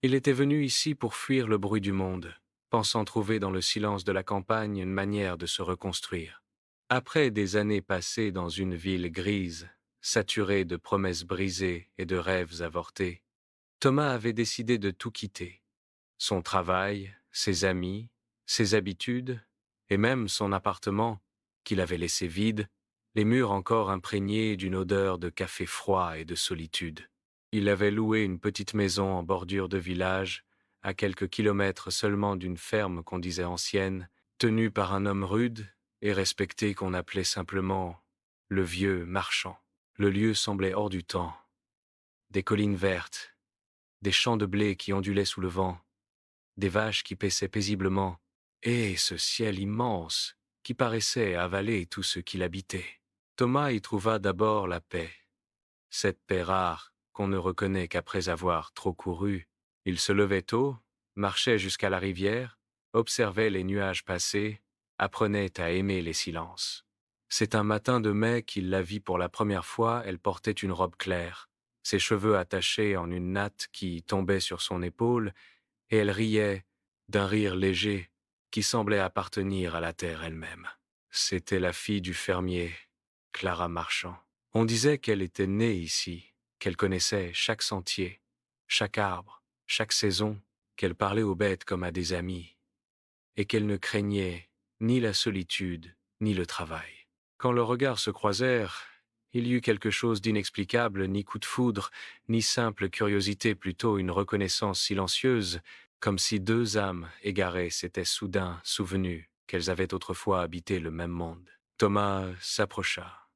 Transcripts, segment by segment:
Il était venu ici pour fuir le bruit du monde, pensant trouver dans le silence de la campagne une manière de se reconstruire. Après des années passées dans une ville grise, saturée de promesses brisées et de rêves avortés, Thomas avait décidé de tout quitter. Son travail, ses amis, ses habitudes, et même son appartement, qu'il avait laissé vide, les murs encore imprégnés d'une odeur de café froid et de solitude. Il avait loué une petite maison en bordure de village, à quelques kilomètres seulement d'une ferme qu'on disait ancienne, tenue par un homme rude et respecté qu'on appelait simplement le vieux marchand. Le lieu semblait hors du temps. Des collines vertes, des champs de blé qui ondulaient sous le vent, des vaches qui paissaient paisiblement, et ce ciel immense qui paraissait avaler tout ce qui l'habitait. Thomas y trouva d'abord la paix, cette paix rare qu'on ne reconnaît qu'après avoir trop couru. Il se levait tôt, marchait jusqu'à la rivière, observait les nuages passer, apprenait à aimer les silences. C'est un matin de mai qu'il la vit pour la première fois, elle portait une robe claire, ses cheveux attachés en une natte qui tombait sur son épaule, et elle riait d'un rire léger qui semblait appartenir à la terre elle-même. C'était la fille du fermier, Clara Marchand. On disait qu'elle était née ici, qu'elle connaissait chaque sentier, chaque arbre, chaque saison, qu'elle parlait aux bêtes comme à des amis, et qu'elle ne craignait ni la solitude, ni le travail. Quand leurs regards se croisèrent, il y eut quelque chose d'inexplicable, ni coup de foudre, ni simple curiosité, plutôt une reconnaissance silencieuse, comme si deux âmes égarées s'étaient soudain souvenues qu'elles avaient autrefois habité le même monde. Thomas s'approcha,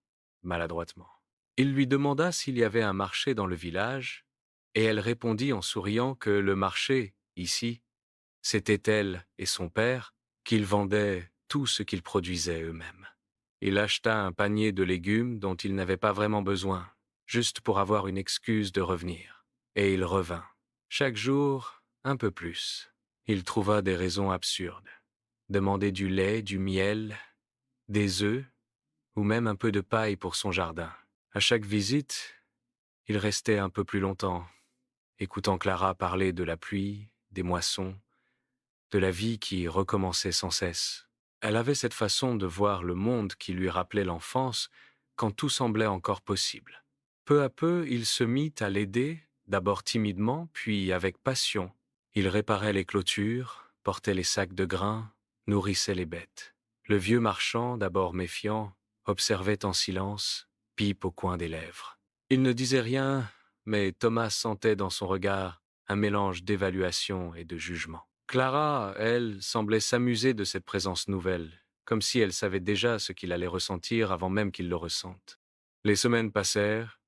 maladroitement. Il lui demanda s'il y avait un marché dans le village, et elle répondit en souriant que le marché, ici, c'était elle et son père, qu'ils vendaient tout ce qu'ils produisaient eux-mêmes. Il acheta un panier de légumes dont il n'avait pas vraiment besoin, juste pour avoir une excuse de revenir. Et il revint. Chaque jour, un peu plus. Il trouva des raisons absurdes. Demander du lait, du miel, des œufs, ou même un peu de paille pour son jardin. À chaque visite, il restait un peu plus longtemps, écoutant Clara parler de la pluie, des moissons, de la vie qui recommençait sans cesse. Elle avait cette façon de voir le monde qui lui rappelait l'enfance quand tout semblait encore possible. Peu à peu, il se mit à l'aider, d'abord timidement, puis avec passion. Il réparait les clôtures, portait les sacs de grains, nourrissait les bêtes. Le vieux marchand, d'abord méfiant, observait en silence, pipe au coin des lèvres. Il ne disait rien, mais Thomas sentait dans son regard un mélange d'évaluation et de jugement. Clara, elle, semblait s'amuser de cette présence nouvelle, comme si elle savait déjà ce qu'il allait ressentir avant même qu'il le ressente. Les semaines passèrent,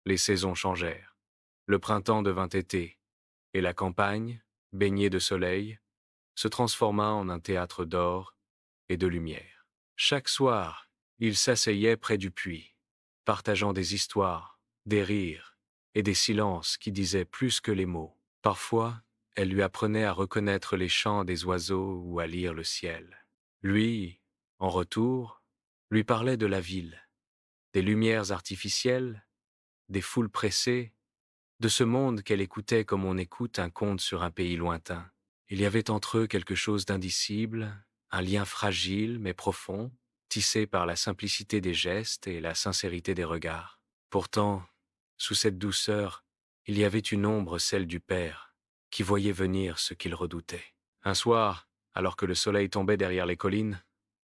les saisons changèrent. Le printemps devint été, et la campagne, baignée de soleil, se transforma en un théâtre d'or et de lumière. Chaque soir, il s'asseyait près du puits, partageant des histoires, des rires et des silences qui disaient plus que les mots. Parfois, elle lui apprenait à reconnaître les chants des oiseaux ou à lire le ciel. Lui, en retour, lui parlait de la ville, des lumières artificielles, des foules pressées, de ce monde qu'elle écoutait comme on écoute un conte sur un pays lointain. Il y avait entre eux quelque chose d'indicible, un lien fragile mais profond, tissé par la simplicité des gestes et la sincérité des regards. Pourtant, sous cette douceur, il y avait une ombre, celle du père, qui voyait venir ce qu'il redoutait. Un soir, alors que le soleil tombait derrière les collines,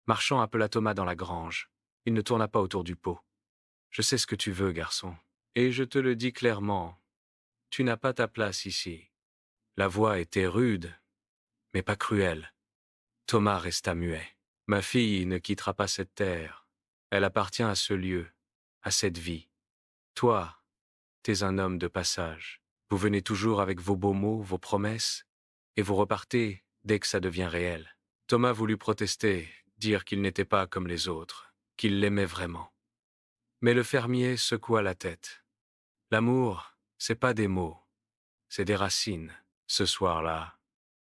Marchand appela Thomas dans la grange. Il ne tourna pas autour du pot. « Je sais ce que tu veux, garçon, et je te le dis clairement. Tu n'as pas ta place ici. » La voix était rude, mais pas cruelle. Thomas resta muet. « Ma fille ne quittera pas cette terre. Elle appartient à ce lieu, à cette vie. Toi, t'es un homme de passage. Vous venez toujours avec vos beaux mots, vos promesses, et vous repartez dès que ça devient réel. » Thomas voulut protester, dire qu'il n'était pas comme les autres, qu'il l'aimait vraiment. Mais le fermier secoua la tête. L'amour, c'est pas des mots, c'est des racines. Ce soir-là,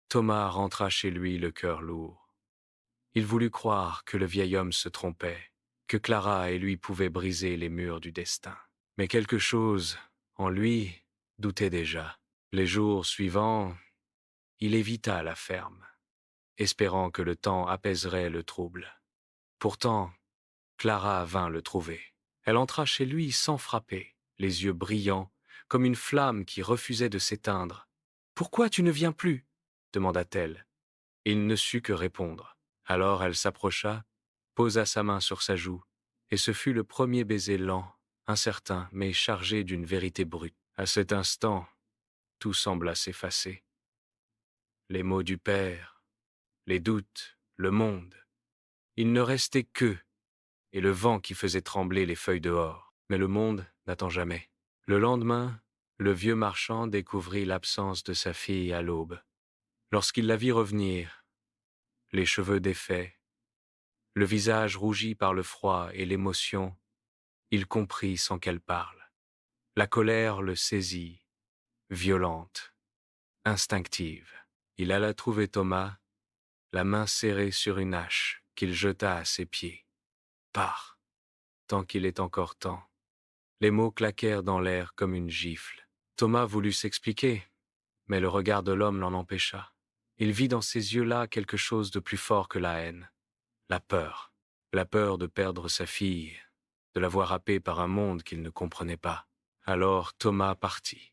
Thomas rentra chez lui le cœur lourd. Il voulut croire que le vieil homme se trompait, que Clara et lui pouvaient briser les murs du destin. Mais quelque chose, en lui, doutait déjà. Les jours suivants, il évita la ferme, espérant que le temps apaiserait le trouble. Pourtant, Clara vint le trouver. Elle entra chez lui sans frapper, les yeux brillants, comme une flamme qui refusait de s'éteindre. « Pourquoi tu ne viens plus ?» demanda-t-elle. Il ne sut que répondre. Alors elle s'approcha, posa sa main sur sa joue, et ce fut le premier baiser lent, incertain, mais chargé d'une vérité brute. À cet instant, tout sembla s'effacer. Les mots du père, les doutes, le monde. Il ne restait qu'eux, et le vent qui faisait trembler les feuilles dehors. Mais le monde n'attend jamais. Le lendemain, le vieux marchand découvrit l'absence de sa fille à l'aube. Lorsqu'il la vit revenir, les cheveux défaits, le visage rougi par le froid et l'émotion, il comprit sans qu'elle parle. La colère le saisit, violente, instinctive. Il alla trouver Thomas, la main serrée sur une hache qu'il jeta à ses pieds. « Pars, tant qu'il est encore temps. » Les mots claquèrent dans l'air comme une gifle. Thomas voulut s'expliquer, mais le regard de l'homme l'en empêcha. Il vit dans ces yeux-là quelque chose de plus fort que la haine. La peur de perdre sa fille, de la voir happée par un monde qu'il ne comprenait pas. Alors Thomas partit.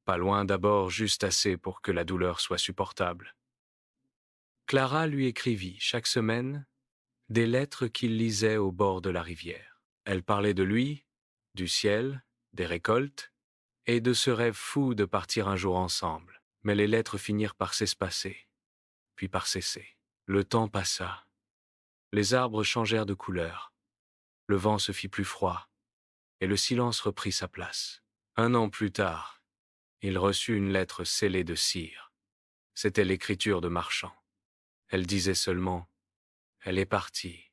Pas loin d'abord, juste assez pour que la douleur soit supportable. Clara lui écrivit chaque semaine des lettres qu'il lisait au bord de la rivière. Elle parlait de lui, du ciel, des récoltes, et de ce rêve fou de partir un jour ensemble. Mais les lettres finirent par s'espacer, puis par cesser. Le temps passa. Les arbres changèrent de couleur. Le vent se fit plus froid, et le silence reprit sa place. 1 an plus tard, il reçut une lettre scellée de cire. C'était l'écriture de Marchand. Elle disait seulement « Elle est partie ».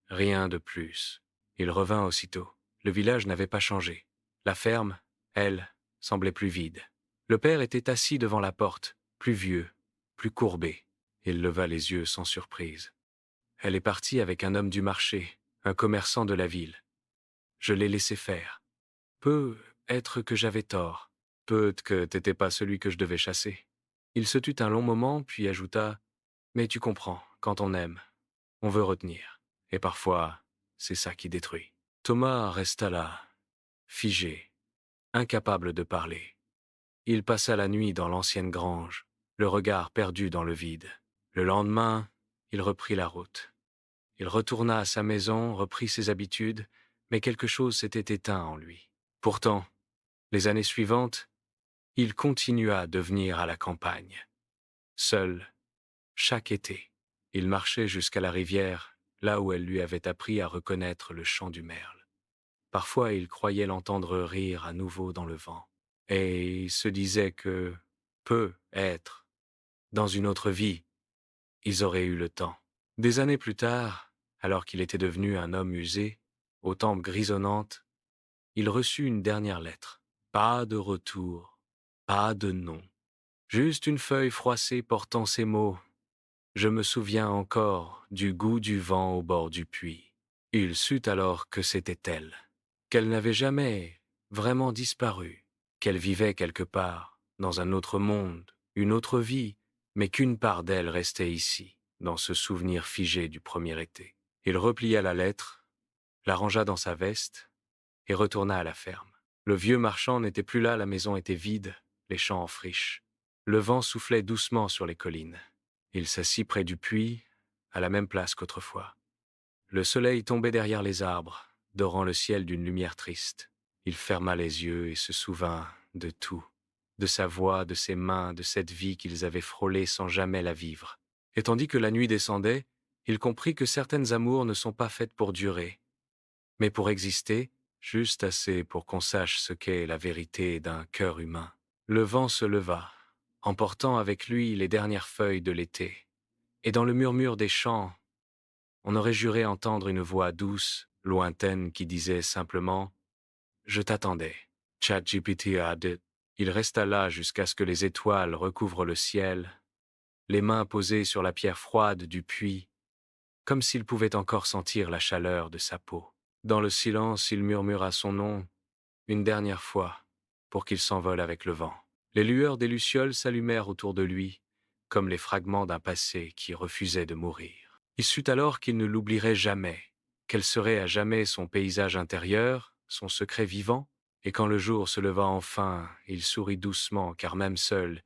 Rien de plus. Il revint aussitôt. Le village n'avait pas changé. La ferme, elle, semblait plus vide. Le père était assis devant la porte, plus vieux, plus courbé. Il leva les yeux sans surprise. Elle est partie avec un homme du marché, un commerçant de la ville. Je l'ai laissé faire. Peut être que j'avais tort. Peut que t'étais pas celui que je devais chasser. Il se tut un long moment, puis ajouta « Mais tu comprends, quand on aime, on veut retenir. Et parfois, c'est ça qui détruit. » Thomas resta là, figé, incapable de parler. Il passa la nuit dans l'ancienne grange, le regard perdu dans le vide. Le lendemain, il reprit la route. Il retourna à sa maison, reprit ses habitudes, mais quelque chose s'était éteint en lui. Pourtant, les années suivantes, il continua de venir à la campagne. Seul, chaque été, il marchait jusqu'à la rivière, là où elle lui avait appris à reconnaître le chant du merle. Parfois, il croyait l'entendre rire à nouveau dans le vent, et il se disait que, peut-être, dans une autre vie, ils auraient eu le temps. Des années plus tard, alors qu'il était devenu un homme usé, aux tempes grisonnantes, il reçut une dernière lettre. Pas de retour, pas de nom. Juste une feuille froissée portant ces mots. Je me souviens encore du goût du vent au bord du puits. Il sut alors que c'était elle, qu'elle n'avait jamais vraiment disparu, qu'elle vivait quelque part, dans un autre monde, une autre vie, mais qu'une part d'elle restait ici, dans ce souvenir figé du premier été. Il replia la lettre, la rangea dans sa veste et retourna à la ferme. Le vieux marchand n'était plus là, la maison était vide, les champs en friche. Le vent soufflait doucement sur les collines. Il s'assit près du puits, à la même place qu'autrefois. Le soleil tombait derrière les arbres, dorant le ciel d'une lumière triste. Il ferma les yeux et se souvint de tout, de sa voix, de ses mains, de cette vie qu'ils avaient frôlée sans jamais la vivre. Et tandis que la nuit descendait, il comprit que certaines amours ne sont pas faites pour durer, mais pour exister, juste assez pour qu'on sache ce qu'est la vérité d'un cœur humain. Le vent se leva, emportant avec lui les dernières feuilles de l'été, et dans le murmure des champs, on aurait juré entendre une voix douce, lointaine, qui disait simplement « Je t'attendais ». ChatGPT a dit. Il resta là jusqu'à ce que les étoiles recouvrent le ciel, les mains posées sur la pierre froide du puits, comme s'il pouvait encore sentir la chaleur de sa peau. Dans le silence, il murmura son nom une dernière fois pour qu'il s'envole avec le vent. Les lueurs des lucioles s'allumèrent autour de lui, comme les fragments d'un passé qui refusait de mourir. Il sut alors qu'il ne l'oublierait jamais, quel serait à jamais son paysage intérieur, son secret vivant, et quand le jour se leva enfin, il sourit doucement, car même seul,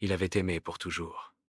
il avait aimé pour toujours.